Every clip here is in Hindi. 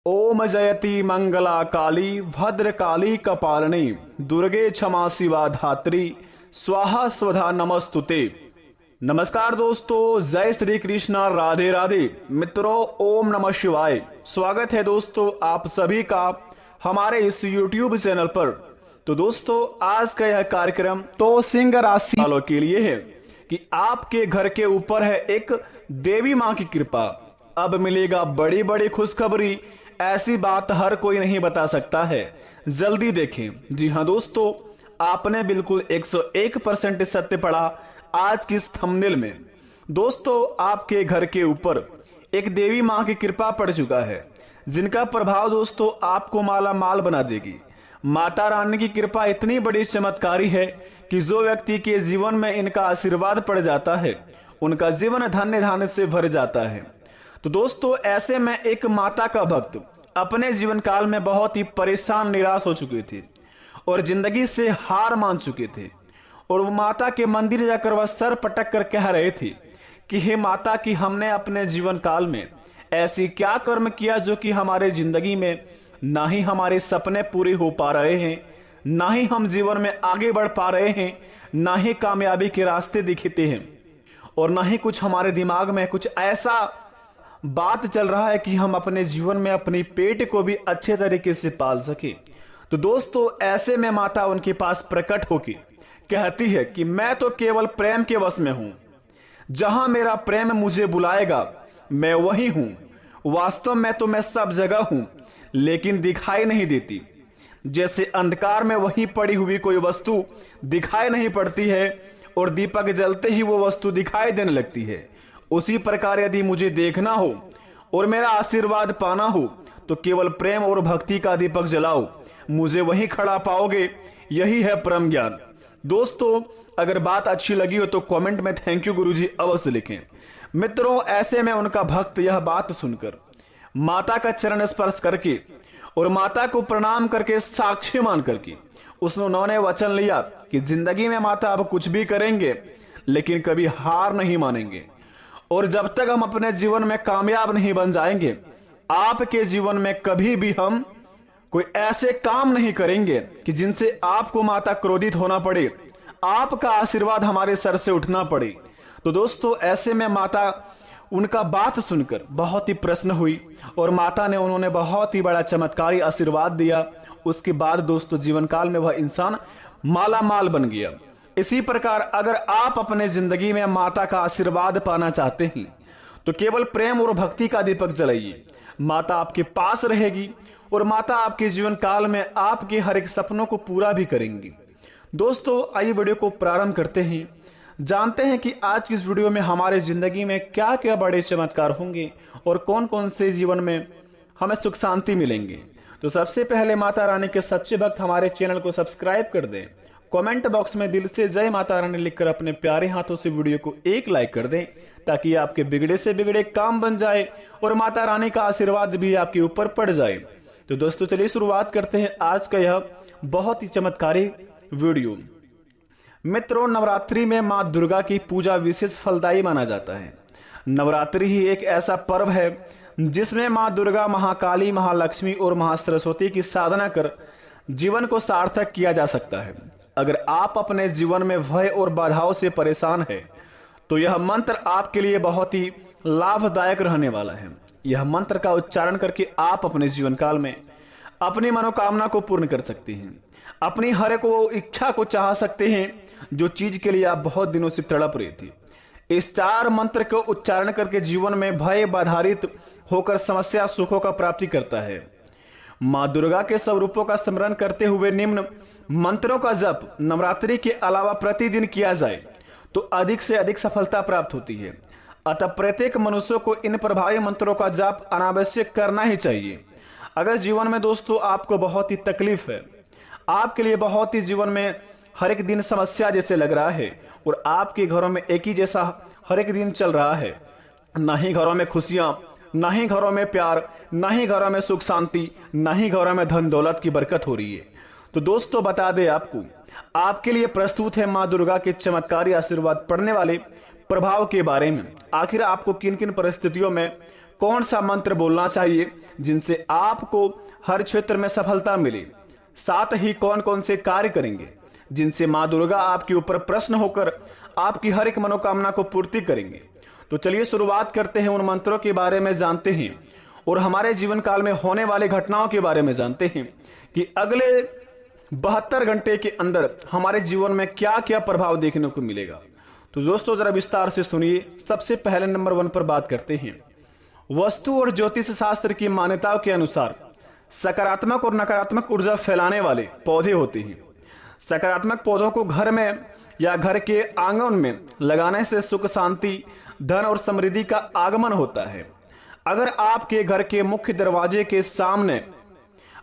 ओम जयति मंगला काली भद्रकाली कपालिनी दुर्गे क्षमा शिवा धात्री स्वाहा स्वधा नमस्तुते। नमस्कार दोस्तों, जय श्री कृष्णा, राधे राधे। मित्रों, ओम नमः शिवाय। स्वागत है दोस्तों आप सभी का हमारे इस YouTube चैनल पर। तो दोस्तों, आज का यह कार्यक्रम तो सिंह राशि वालों के लिए है कि आपके घर के ऊपर है एक देवी माँ की कृपा। अब मिलेगा बड़ी बड़ी खुशखबरी। ऐसी बात हर कोई नहीं बता सकता है, जल्दी देखें। जी हाँ दोस्तों, आपने बिल्कुल 101% सत्य पढ़ा आज की इस थंबनेल में। दोस्तों, आपके घर के ऊपर एक देवी माँ की कृपा पड़ चुका है, जिनका प्रभाव दोस्तों आपको माला माल बना देगी। माता रानी की कृपा इतनी बड़ी चमत्कारी है कि जो व्यक्ति के जीवन में इनका आशीर्वाद पड़ जाता है, उनका जीवन धन्य धान्य से भर जाता है। तो दोस्तों, ऐसे में एक माता का भक्त अपने जीवन काल में बहुत ही परेशान निराश हो चुके थे और जिंदगी से हार मान चुके थे। और वो माता के मंदिर जाकर वह सर पटक कर कह रहे थे कि हे माता, कि हमने अपने जीवन काल में ऐसी क्या कर्म किया जो कि हमारे जिंदगी में ना ही हमारे सपने पूरे हो पा रहे हैं, ना ही हम जीवन में आगे बढ़ पा रहे हैं, ना ही कामयाबी के रास्ते दिखते हैं, और ना ही कुछ हमारे दिमाग में कुछ ऐसा बात चल रहा है कि हम अपने जीवन में अपनी पेट को भी अच्छे तरीके से पाल सके। तो दोस्तों, ऐसे में माता उनके पास प्रकट होकर कहती है कि मैं तो केवल प्रेम के वश में हूं, जहां मेरा प्रेम मुझे बुलाएगा मैं वही हूं। वास्तव में तो मैं सब जगह हूं, लेकिन दिखाई नहीं देती। जैसे अंधकार में वहीं पड़ी हुई कोई वस्तु दिखाई नहीं पड़ती है और दीपक जलते ही वो वस्तु दिखाई देने लगती है, उसी प्रकार यदि मुझे देखना हो और मेरा आशीर्वाद पाना हो तो केवल प्रेम और भक्ति का दीपक जलाओ, मुझे वहीं खड़ा पाओगे। यही है परम ज्ञान। दोस्तों, अगर बात अच्छी लगी हो तो कमेंट में थैंक यू गुरुजी अवश्य लिखें। मित्रों, ऐसे में उनका भक्त यह बात सुनकर माता का चरण स्पर्श करके और माता को प्रणाम करके साक्षी मान करके उन्होंने वचन लिया कि जिंदगी में माता अब कुछ भी करेंगे लेकिन कभी हार नहीं मानेंगे, और जब तक हम अपने जीवन में कामयाब नहीं बन जाएंगे, आपके जीवन में कभी भी हम कोई ऐसे काम नहीं करेंगे कि जिनसे आपको माता क्रोधित होना पड़े, आपका आशीर्वाद हमारे सर से उठना पड़े। तो दोस्तों, ऐसे में माता उनका बात सुनकर बहुत ही प्रसन्न हुई और माता ने उन्होंने बहुत ही बड़ा चमत्कारी आशीर्वाद दिया। उसके बाद दोस्तों, जीवन काल में वह इंसान माला माल बन गया। इसी प्रकार अगर आप अपने जिंदगी में माता का आशीर्वाद पाना चाहते हैं तो केवल प्रेम और भक्ति का दीपक जलाइए। माता आपके पास रहेगी और माता आपके जीवन काल में आपके हर एक सपनों को पूरा भी करेंगी। दोस्तों, आइए वीडियो को प्रारंभ करते हैं। जानते हैं कि आज की इस वीडियो में हमारे जिंदगी में क्या क्या बड़े चमत्कार होंगे और कौन कौन से जीवन में हमें सुख शांति मिलेंगे। तो सबसे पहले माता रानी के सच्चे भक्त हमारे चैनल को सब्सक्राइब कर दें। कमेंट बॉक्स में दिल से जय माता रानी लिखकर अपने प्यारे हाथों से वीडियो को एक लाइक कर दें, ताकि आपके बिगड़े से बिगड़े काम बन जाए और माता रानी का आशीर्वाद भी आपके ऊपर पड़ जाए। तो दोस्तों, चलिए शुरुआत करते हैं आज का यह बहुत ही चमत्कारी वीडियो। मित्रों, नवरात्रि में माँ दुर्गा की पूजा विशेष फलदायी माना जाता है। नवरात्रि ही एक ऐसा पर्व है जिसमें माँ दुर्गा, महाकाली, महालक्ष्मी और महासरस्वती की साधना कर जीवन को सार्थक किया जा सकता है। अगर आप अपने जीवन में भय और बाधाओं से परेशान हैं तो यह मंत्र आपके लिए बहुत ही लाभदायक रहने वाला है। यह मंत्र का उच्चारण करके आप अपने जीवन काल में अपनी मनोकामना को पूर्ण कर सकते हैं, अपनी हर एक वो इच्छा को चाह सकते हैं जो चीज के लिए आप बहुत दिनों से तड़प रहे थे। इस 4 मंत्र को उच्चारण करके जीवन में भय बाधारित होकर समस्या सुखों का प्राप्ति करता है। माँ दुर्गा के स्वरूपों का स्मरण करते हुए निम्न मंत्रों का जप नवरात्रि के अलावा प्रतिदिन किया जाए तो अधिक से अधिक सफलता प्राप्त होती है। अतः प्रत्येक मनुष्य को इन प्रभावी मंत्रों का जाप अनावश्यक करना ही चाहिए। अगर जीवन में दोस्तों आपको बहुत ही तकलीफ है, आपके लिए बहुत ही जीवन में हर एक दिन समस्या जैसे लग रहा है और आपके घरों में एक ही जैसा हर एक दिन चल रहा है, ना ही घरों में खुशियां, ना ही घरों में प्यार, ना ही घरों में सुख शांति, ना ही घरों में धन दौलत की बरकत हो रही है, तो दोस्तों बता दें आपको, आपके लिए प्रस्तुत है माँ दुर्गा के चमत्कारी आशीर्वाद पड़ने वाले प्रभाव के बारे में। आखिर आपको किन किन परिस्थितियों में कौन सा मंत्र बोलना चाहिए जिनसे आपको हर क्षेत्र में सफलता मिले, साथ ही कौन कौन से कार्य करेंगे जिनसे माँ दुर्गा आपके ऊपर प्रसन्न होकर आपकी हर एक मनोकामना को पूर्ति करेंगे। तो चलिए शुरुआत करते हैं, उन मंत्रों के बारे में जानते हैं और हमारे जीवन काल में होने वाले घटनाओं के बारे में जानते हैं कि अगले 72 घंटे के अंदर हमारे जीवन में क्या क्या प्रभाव देखने को मिलेगा। तो दोस्तों जरा विस्तार से सुनिए। सबसे पहले नंबर 1 पर बात करते हैं। वस्तु और ज्योतिष शास्त्र की मान्यताओं के अनुसार सकारात्मक और नकारात्मक ऊर्जा फैलाने वाले पौधे होते हैं। सकारात्मक पौधों को घर में या घर के आंगन में लगाने से सुख, शांति, धन और समृद्धि का आगमन होता है। अगर आपके घर के मुख्य दरवाजे के सामने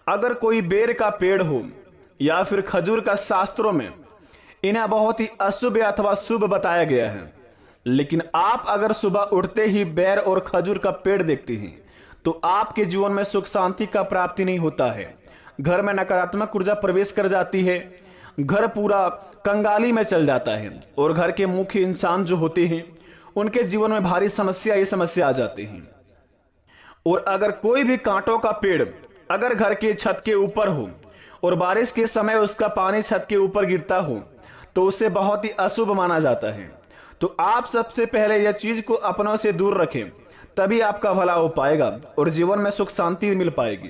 अगर कोई बेर का पेड़ हो या फिर खजूर का, शास्त्रों में इन्हें बहुत ही अशुभ अथवा शुभ बताया गया है। लेकिन आप अगर सुबह उठते ही बेर और खजूर का पेड़ देखते हैं तो आपके जीवन में सुख शांति का प्राप्ति नहीं होता है। घर में नकारात्मक ऊर्जा प्रवेश कर जाती है, घर पूरा कंगाली में चल जाता है और घर के मुख्य इंसान जो होते हैं उनके जीवन में भारी समस्या आ जाती हैं। और अगर कोई भी कांटों का पेड़ अगर घर के छत के ऊपर हो और बारिश के समय उसका पानी छत के ऊपर गिरता हो तो उसे बहुत ही अशुभ माना जाता है। तो आप सबसे पहले यह चीज को अपनों से दूर रखें, तभी आपका भला हो पाएगा और जीवन में सुख शांति मिल पाएगी।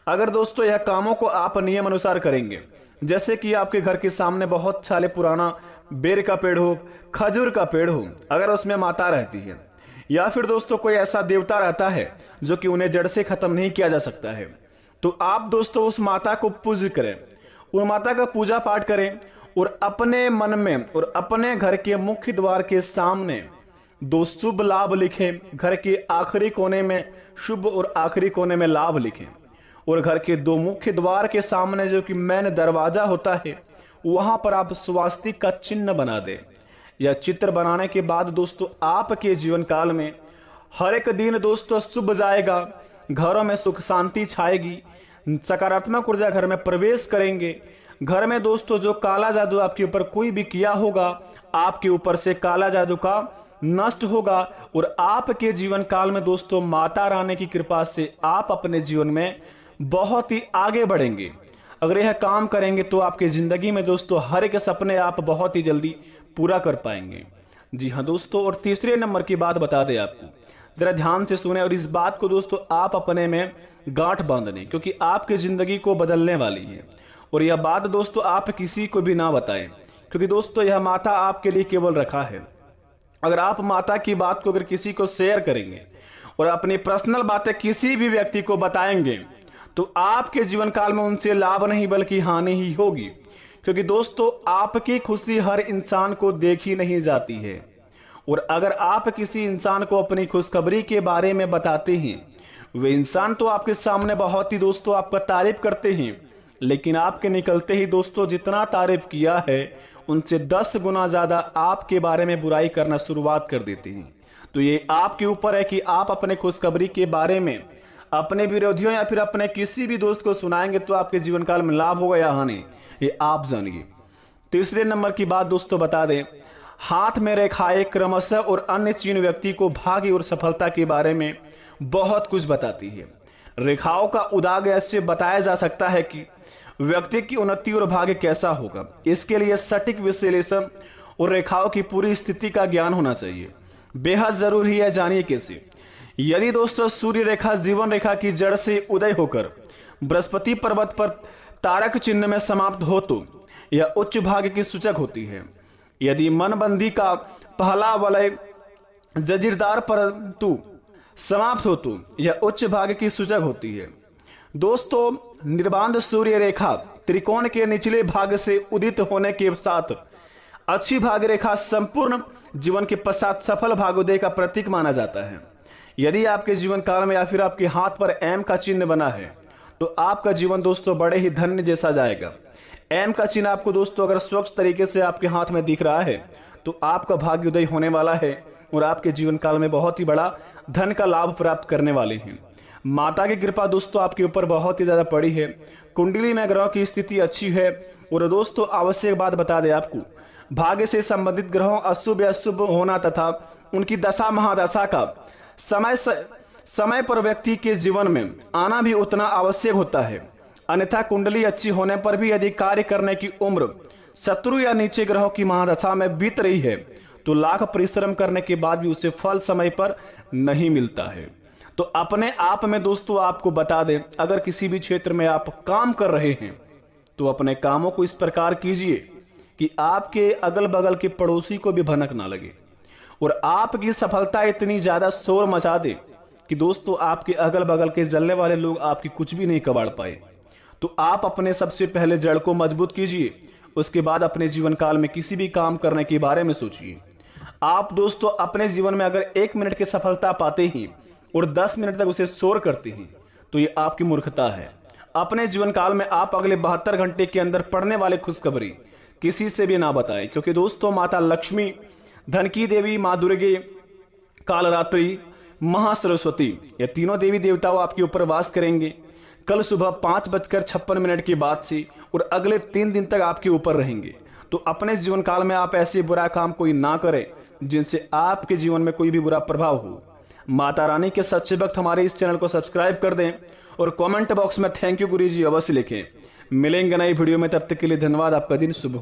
अगर दोस्तों यह कामों को आप नियम अनुसार करेंगे, जैसे कि आपके घर के सामने बहुत साले पुराना बेर का पेड़ हो, खजूर का पेड़ हो, अगर उसमें माता रहती है या फिर दोस्तों कोई ऐसा देवता रहता है जो कि उन्हें जड़ से खत्म नहीं किया जा सकता है, तो आप दोस्तों उस माता को पूज करें, उन माता का पूजा पाठ करें और अपने मन में और अपने घर के मुख्य द्वार के सामने 2 शुभ लाभ लिखें। घर के आखिरी कोने में शुभ और आखिरी कोने में लाभ लिखें और घर के 2 मुख्य द्वार के सामने जो कि मेन दरवाजा होता है वहां पर आप स्वास्तिक का चिन्ह बना दें। यह चित्र बनाने के बाद दोस्तों आपके जीवन काल में हर एक दिन दोस्तों शुभ जाएगा, घरों में सुख शांति छाएगी, सकारात्मक ऊर्जा घर में प्रवेश करेंगे। घर में दोस्तों जो काला जादू आपके ऊपर कोई भी किया होगा, आपके ऊपर से काला जादू का नष्ट होगा और आपके जीवन काल में दोस्तों माता रानी की कृपा से आप अपने जीवन में बहुत ही आगे बढ़ेंगे। अगर यह काम करेंगे तो आपकी जिंदगी में दोस्तों हर एक सपने आप बहुत ही जल्दी पूरा कर पाएंगे। जी हाँ दोस्तों, और तीसरे नंबर की बात बता दें आपको, जरा ध्यान से सुने और इस बात को दोस्तों आप अपने में गांठ बांध लें, क्योंकि आपकी जिंदगी को बदलने वाली है। और यह बात दोस्तों आप किसी को भी ना बताएं, क्योंकि दोस्तों यह माता आपके लिए केवल रखा है। अगर आप माता की बात को अगर किसी को शेयर करेंगे और अपनी पर्सनल बातें किसी भी व्यक्ति को बताएंगे तो आपके जीवन काल में उनसे लाभ नहीं बल्कि हानि ही होगी। क्योंकि दोस्तों आपकी खुशी हर इंसान को देखी नहीं जाती है और अगर आप किसी इंसान को अपनी खुशखबरी के बारे में बताते हैं, वे इंसान तो आपके सामने बहुत ही दोस्तों आपका तारीफ करते हैं, लेकिन आपके निकलते ही दोस्तों जितना तारीफ किया है उनसे 10 गुना ज्यादा आपके बारे में बुराई करना शुरुआत कर देते हैं। तो ये आपके ऊपर है कि आप अपने खुशखबरी के बारे में अपने विरोधियों या फिर अपने किसी भी दोस्त को सुनाएंगे तो आपके जीवन काल में लाभ होगा या हानि, ये आप जानिए। तीसरे नंबर की बात दोस्तों बता दें, हाथ में रेखाएं क्रमशः और अन्य चिन्ह व्यक्ति को भाग्य और सफलता के बारे में बहुत कुछ बताती है। रेखाओं का उदाग ऐसे बताया जा सकता है कि व्यक्ति की उन्नति और भाग्य कैसा होगा। इसके लिए सटीक विश्लेषण और रेखाओं की पूरी स्थिति का ज्ञान होना चाहिए, बेहद जरूरी है। जानिए कैसे। यदि दोस्तों सूर्य रेखा जीवन रेखा की जड़ से उदय होकर बृहस्पति पर्वत पर तारक चिन्ह में समाप्त हो तो यह उच्च भाग्य की सूचक होती है। यदि मनबंदी का पहला वलय जजीरदार परंतु समाप्त हो तो यह उच्च भाग्य की सूचक होती है। दोस्तों निर्बाध सूर्य रेखा त्रिकोण के निचले भाग से उदित होने के साथ अच्छी भाग्य रेखा संपूर्ण जीवन के पश्चात सफल भाग्योदय का प्रतीक माना जाता है। यदि आपके जीवन काल में या फिर आपके हाथ पर एम का चिन्ह बना है तो आपका जीवन दोस्तों बड़े ही धन्य जैसा जाएगा। एम का चिन्ह आपको दोस्तों अगर स्वच्छ तरीके से आपके हाथ में दिख रहा है तो आपका भाग्योदय होने वाला है और आपके जीवन काल में बहुत ही बड़ा धन का लाभ प्राप्त करने वाले हैं। माता की कृपा दोस्तों आपके ऊपर बहुत ही ज्यादा पड़ी है। कुंडली में ग्रहों की स्थिति अच्छी है। और दोस्तों आवश्यक बात बता दें आपको, भाग्य से संबंधित ग्रहों अशुभ या शुभ होना तथा उनकी दशा महादशा का समय समय पर व्यक्ति के जीवन में आना भी उतना आवश्यक होता है, अन्यथा कुंडली अच्छी होने पर भी यदि कार्य करने की उम्र शत्रु या नीचे ग्रहों की महादशा में बीत रही है तो लाख परिश्रम करने के बाद भी उसे फल समय पर नहीं मिलता है। तो अपने आप में दोस्तों आपको बता दें, अगर किसी भी क्षेत्र में आप काम कर रहे हैं तो अपने कामों को इस प्रकार कीजिए कि आपके अगल बगल के पड़ोसी को भी भनक ना लगे और आपकी सफलता इतनी ज्यादा शोर मचा दे कि दोस्तों आपके अगल बगल के जलने वाले लोग आपकी कुछ भी नहीं कबाड़ पाए। तो आप अपने सबसे पहले जड़ को मजबूत कीजिए, उसके बाद अपने जीवन काल में किसी भी काम करने के बारे में सोचिए। आप दोस्तों अपने जीवन में अगर 1 मिनट की सफलता पाते ही और 10 मिनट तक उसे शोर करते हैं तो ये आपकी मूर्खता है। अपने जीवन काल में आप अगले 72 घंटे के अंदर पड़ने वाले खुशखबरी किसी से भी ना बताएं, क्योंकि दोस्तों माता लक्ष्मी, धन की देवी माँ दुर्गे, कालरात्रि, महासरस्वती, ये तीनों देवी देवताओं आपके ऊपर वास करेंगे कल सुबह 5:56 के बाद से और अगले 3 दिन तक आपके ऊपर रहेंगे। तो अपने जीवन काल में आप ऐसे बुरा काम कोई ना करें जिनसे आपके जीवन में कोई भी बुरा प्रभाव हो। माता रानी के सच्चे भक्त हमारे इस चैनल को सब्सक्राइब कर दें और कमेंट बॉक्स में थैंक यू गुरुजी अवश्य लिखें। मिलेंगे नई वीडियो में, तब तक के लिए धन्यवाद। आपका दिन शुभ हो।